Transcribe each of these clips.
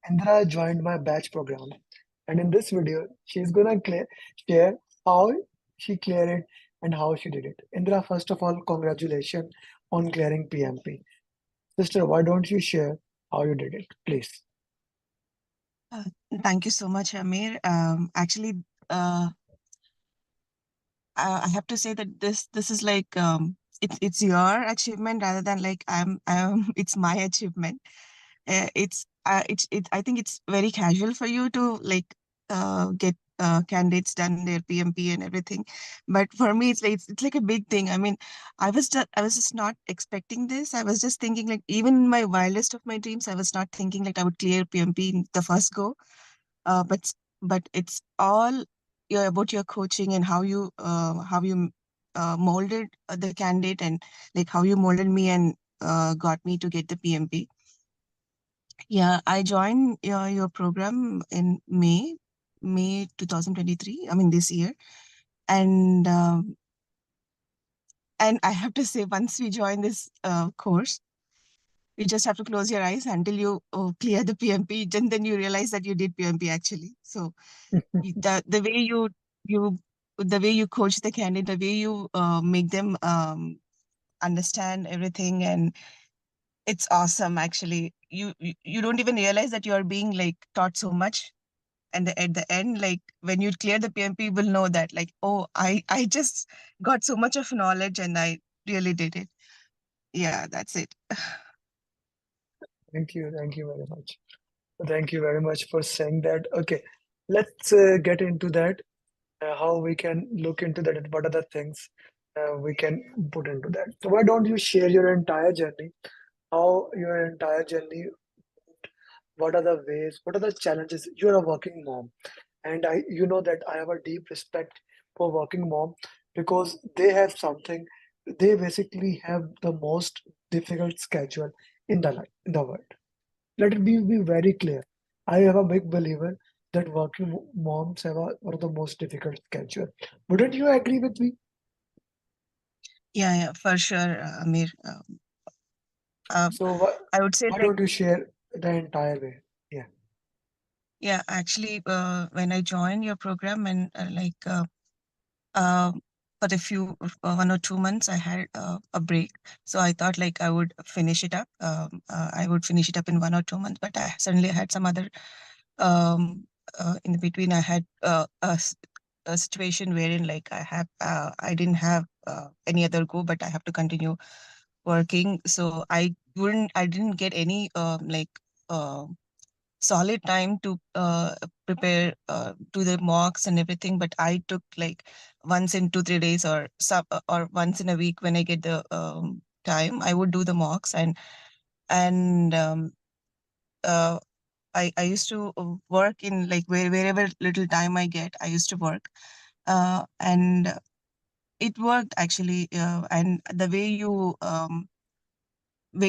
Indira joined my batch program, and in this video, she's gonna share how she cleared it and how she did it. Indira, first of all, congratulations on clearing PMP. Sister, why don't you share how you did it, please? Uh, Thank you so much, Amir. Actually, uh, I have to say that this is like it's your achievement rather than like I'm it's my achievement. I think it's very casual for you to like get candidates done their PMP and everything, but for me it's like a big thing. I mean, I was just not expecting this. I was just thinking like even in my wildest of my dreams, I was not thinking like I would clear PMP in the first go. uh, but but it's all about your coaching and how you molded the candidate, and like how you molded me and got me to get the PMP. Yeah, I joined your program in May 2023. I mean this year, and I have to say, once we join this course, you just have to close your eyes until you clear the PMP, and then you realize that you did PMP actually. So the way you the way you coach the candidate, the way you make them understand everything, and it's awesome actually. You don't even realize that you are being like taught so much, and at the end, like when you clear the PMP, you will know that like, oh, I just got so much of knowledge and I really did it. Yeah, that's it. Thank you very much. Thank you very much for saying that. Okay, let's get into that. How we can look into that, and what are the things we can put into that. So why don't you share your entire journey, how your entire journey, what are the ways, what are the challenges? You're a working mom, and you know that I have a deep respect for working mom because they have something. They basically have the most difficult schedule in the life in the world. Let it be very clear. I am a big believer that working moms have one of the most difficult schedule. Wouldn't you agree with me? Yeah, yeah, for sure, Amir. Uh, So why, I would say why like, don't you share the entire way? Yeah. yeah, actually, when I joined your program and uh, for a few 1 or 2 months, I had a break. So I thought like I would finish it up. I would finish it up in 1 or 2 months, but I suddenly had some other in the between. I had a situation wherein like I didn't have any other go, but I have to continue working. So I didn't get any uh, solid time to prepare to the mocks and everything, but I took like once in 2 3 days or once in a week when I get the time, I would do the mocks. And uh, I used to work in like wherever little time I get, I used to work, and it worked actually. And the way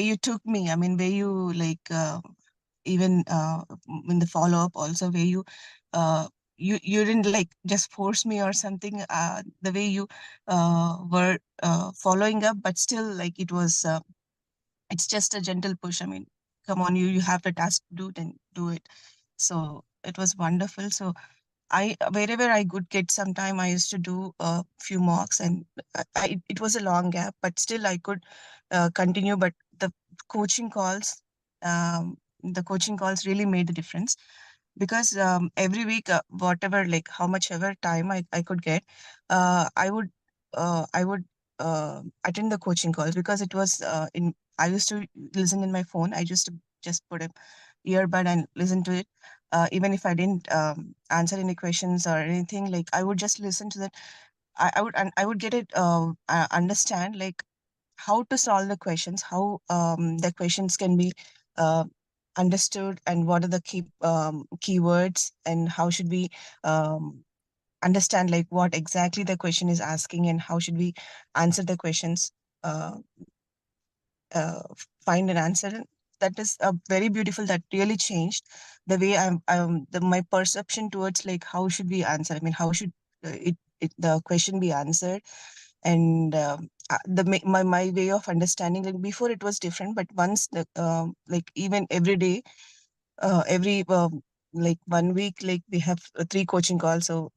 you took me, I mean, where you like even in the follow up also, where uh, you didn't like just force me or something. The way you were following up, but still like it's just a gentle push. I mean, come on, you have the task to do it and do it. So it was wonderful. So I wherever I could get some time, I used to do a few mocks, and it was a long gap, but still I could continue. But coaching calls, the coaching calls really made the difference, because every week, whatever like how much ever time I could get, I would attend the coaching calls, because it was in I used to listen in my phone. I used to just put a earbud and listen to it, even if I didn't answer any questions or anything. Like I would just listen to that. I would get it, understand like how to solve the questions, how the questions can be uh, understood, and what are the keywords, and how should we um, understand like what exactly the question is asking, and how should we answer the questions, uh, find an answer. That is very beautiful. That really changed the way my perception towards like how should we answer. I mean, how should the question be answered, and my way of understanding, like before it was different, but once the like even every day, every like 1 week, like we have 3 coaching calls. So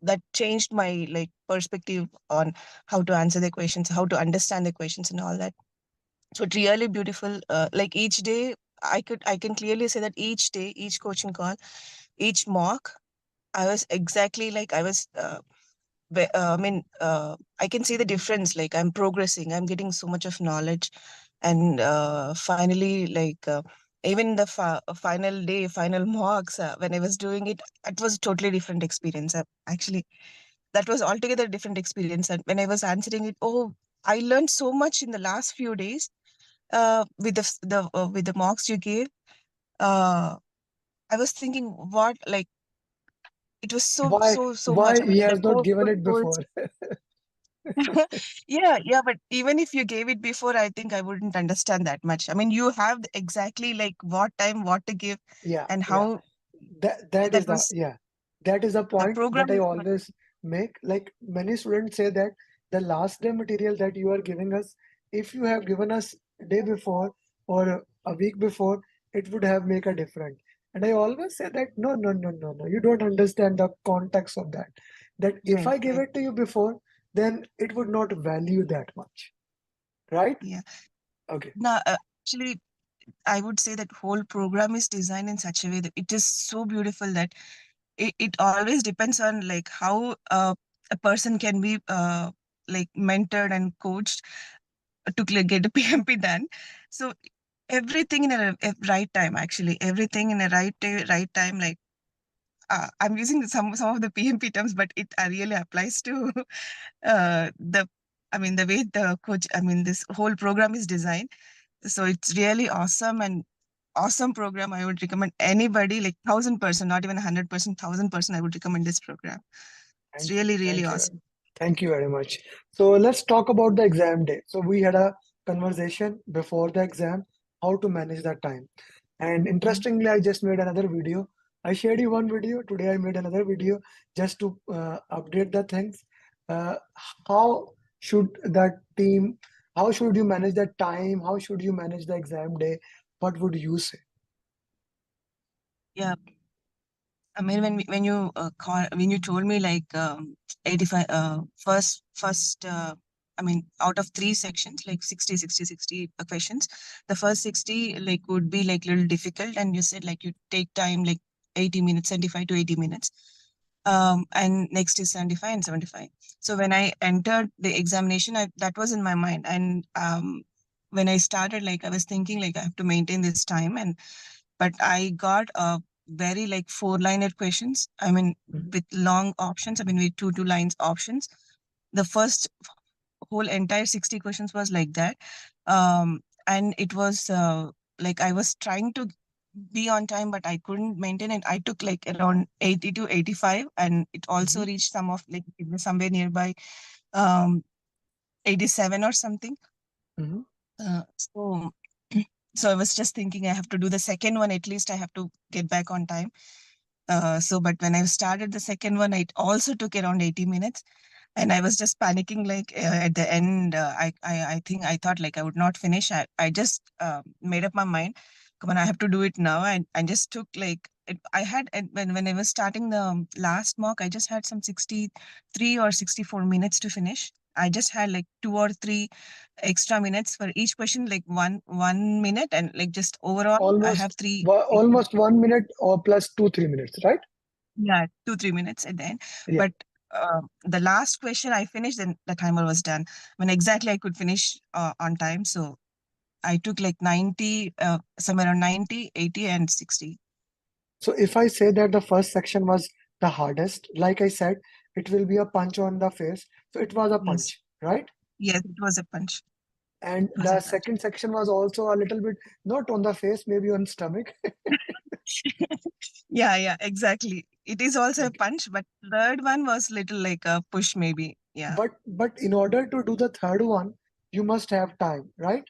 that changed my like perspective on how to answer the questions, how to understand the questions, and all that. So it's really beautiful. Like each day, I can clearly say that each day, each coaching call, each mock, I was exactly like I was. I mean, I can see the difference. Like I'm progressing. I'm getting so much of knowledge, and finally, like even the final day, final mocks, when I was doing it, it was a totally different experience. Actually, that was altogether a different experience. And when I was answering it, oh, I learned so much in the last few days with with the mocks you gave. Uh, I was thinking, what like it was Why so much. why I he mean, has like not given it before? yeah, yeah, but even if you gave it before, I think I wouldn't understand that much. I mean, you have exactly like what time, what to give, Yeah, and yeah. how That is that the, was yeah, that is the the point that program. I Is always make. Like many students say that the last day material that you are giving us, if you have given us day before or a week before, it would have make a difference. And I always say that no, no, no, no, no, you don't understand the context of that. That if right, I give right. it to you before, then it would not value that much, right? Yeah. Okay. Now, actually, I would say that whole program is designed in such a way that it is so beautiful that it always depends on like how a person can be like mentored and coached to get a PMP done. So everything in a right time, actually, everything in a right time. Like I'm using some of the PMP terms, but it really applies to the. I mean, the way the coach. I mean, this whole program is designed. So it's really awesome and awesome program. I would recommend anybody, like 1,000%, not even 100%, 1,000%. I would recommend this program. It's Thank you. really Thank you. awesome. Thank you very much. So let's talk about the exam day. So we had a conversation before the exam, how to manage that time. And Mhm. interestingly, I just made another video. I shared you one video. Today I made another video just to update the things. Uh, how should that team, how should you manage that time? How should you manage the exam day? What would you say? Yeah, I mean, when you when you told me like 85 first I mean, out of 3 sections, like 60 questions, the first 60 like would be like little difficult, and you said like you take time like 80 minutes, 75 to 80 minutes. And next is 75 and 75. So when I entered the examination, that was in my mind. And when I started, like I was thinking like I have to maintain this time, and but I got a very like 4-liner questions. I mean, Mhm, with long options. I mean, with two lines options. The first whole entire 60 questions was like that. And it was like I was trying to be on time, but I couldn't maintain it. I took like around 80 to 85, and it also mhm, reached some of like it was somewhere nearby um 87 or something. mhm. So so I was just thinking I have to do the second one, at least I have to get back on time. So but when I started the second one, it also took around 80 minutes, and I was just panicking like at the end. I think I thought like I would not finish. I just made up my mind, come on, I have to do it now. And I just took like I had when I was starting the last mock, I just had some 63 or 64 minutes to finish. I just had like 2 or 3 extra minutes for each question, like one minute, and like just overall I have three. Almost 1 minute or plus 2, 3 minutes, right? Yeah, 2 3 minutes at the end. Yeah. But the last question I finished, then the timer was done. When exactly I could finish on time. So I took like 90, somewhere around 90, 80, and 60. So if I say that the first section was the hardest, like I said, it will be a punch on the face. So it was a Yes. punch, right? Yes, it was a punch. And It was a the punch. second section was also a little bit not on the face, maybe on stomach. Yeah, yeah, exactly. It is also a Okay. punch, but third one was little like a push, maybe. Yeah. But in order to do the third one, you must have time, right?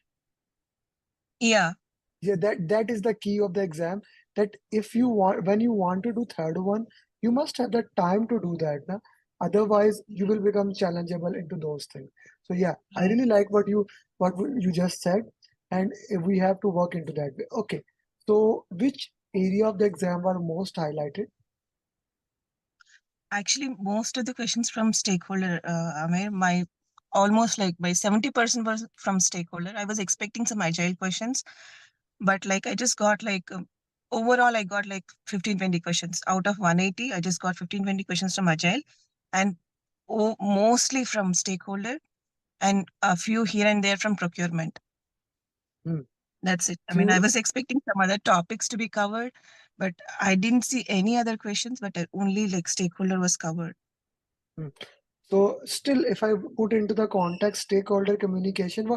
Yeah. Yeah, that is the key of the exam. That if you want, when you want to do third one, you must have the time to do that. Na? Otherwise, you Yeah. will become challengeable into those things. So yeah, I Right. really like what you just said, and we have to work into that way. Okay, so which area of the exam were most highlighted? Actually, most of the questions from stakeholder, Amir, my almost like by 70% was from stakeholder. I was expecting some agile questions, but like I just got like overall, I got like 15-20 questions out of 180. I just got 15-20 questions from agile, and mostly from stakeholder, and a few here and there from procurement. Hmm. That's it. I mean, I So, was expecting some other topics to be covered, but I didn't see any other questions, but only like stakeholder was covered. hmm. So still, if I put into the context stakeholder communication,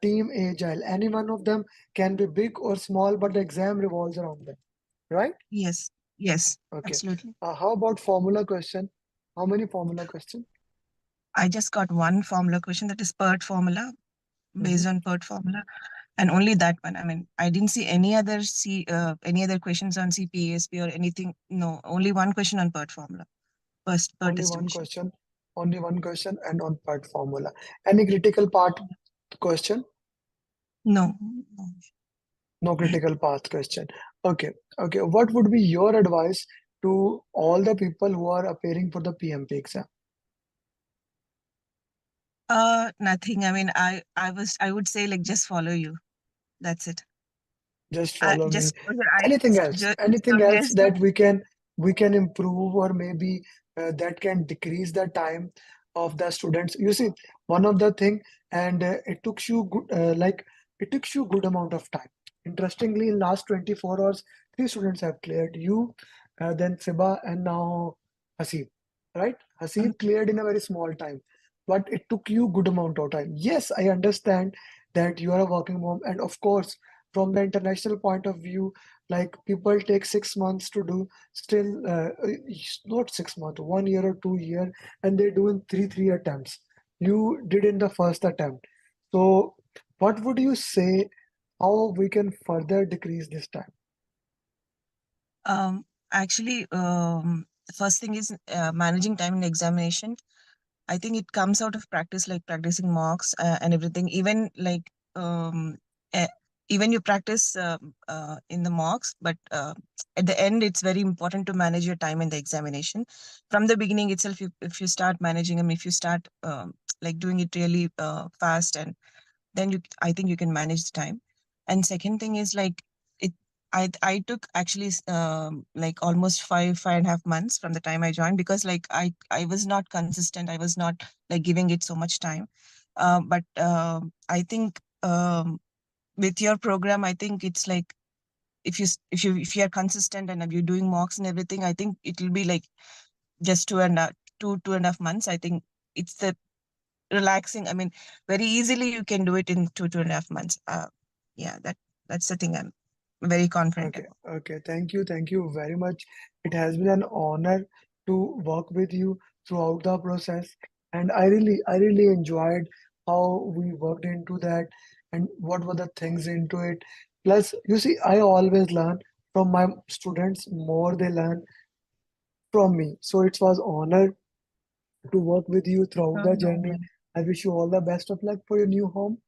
team agile, any one of them can be big or small, but the exam revolves around them, right? Yes, yes, Okay. absolutely. How about formula question? How many formula question? I just got one formula question, that is PERT formula, Hmm. based on PERT formula, and only that one. I mean, I didn't see any other any other questions on CPASP or anything. No, only one question on PERT formula, first PERT Only one estimation. question, only one question, and on part formula. Any critical part question? No. No critical path question. Okay. Okay. What would be your advice to all the people who are appearing for the PMP exam? Nothing. I mean, I would say like just follow you. That's it. Just I follow me. just close your Anything eyes. else? Just Anything close your else eyes. that we can improve, or maybe that can decrease the time of the students? You see, one of the thing, and it took you it took you good amount of time. Interestingly, in last 24 hours, three students have cleared. You, then Siba, and now Hasib. Right? Mm, Hasib cleared in a very small time, but it took you good amount of time. Yes, I understand that you are a working mom, and of course from the international point of view, like people take 6 months to do, still not 6 months, 1 year or 2 year, and they do in three attempts. You did in the first attempt. So what would you say, how we can further decrease this time? Um, actually, the first thing is managing time in examination. I think it comes out of practice, like practicing mocks and everything. Even like uh, even you practice in the mocks, but at the end, it's very important to manage your time in the examination. From the beginning itself, if you start managing them, if you start like doing it really fast, and then I think you can manage the time. And second thing is like it. I took actually like almost 5.5 months from the time I joined, because like I was not consistent. I was not like giving it so much time. But I think with your program, I think it's like if you are consistent and you're doing mocks and everything, I think it will be like just 2.5 months. I think it's the relaxing. I mean, very easily you can do it in 2.5 months. Yeah, that's the thing I'm very confident Okay, about. okay. Thank you very much. It has been an honor to work with you throughout the process, and I really enjoyed how we worked into that and what were the things into it. Plus, you see, I always learn from my students more they learn from me. So it was honor to work with you throughout Oh, the no, journey. man. I wish you all the best of luck for your new home.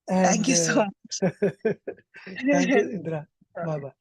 Thank And you so thank you, much. Indra. Bye bye.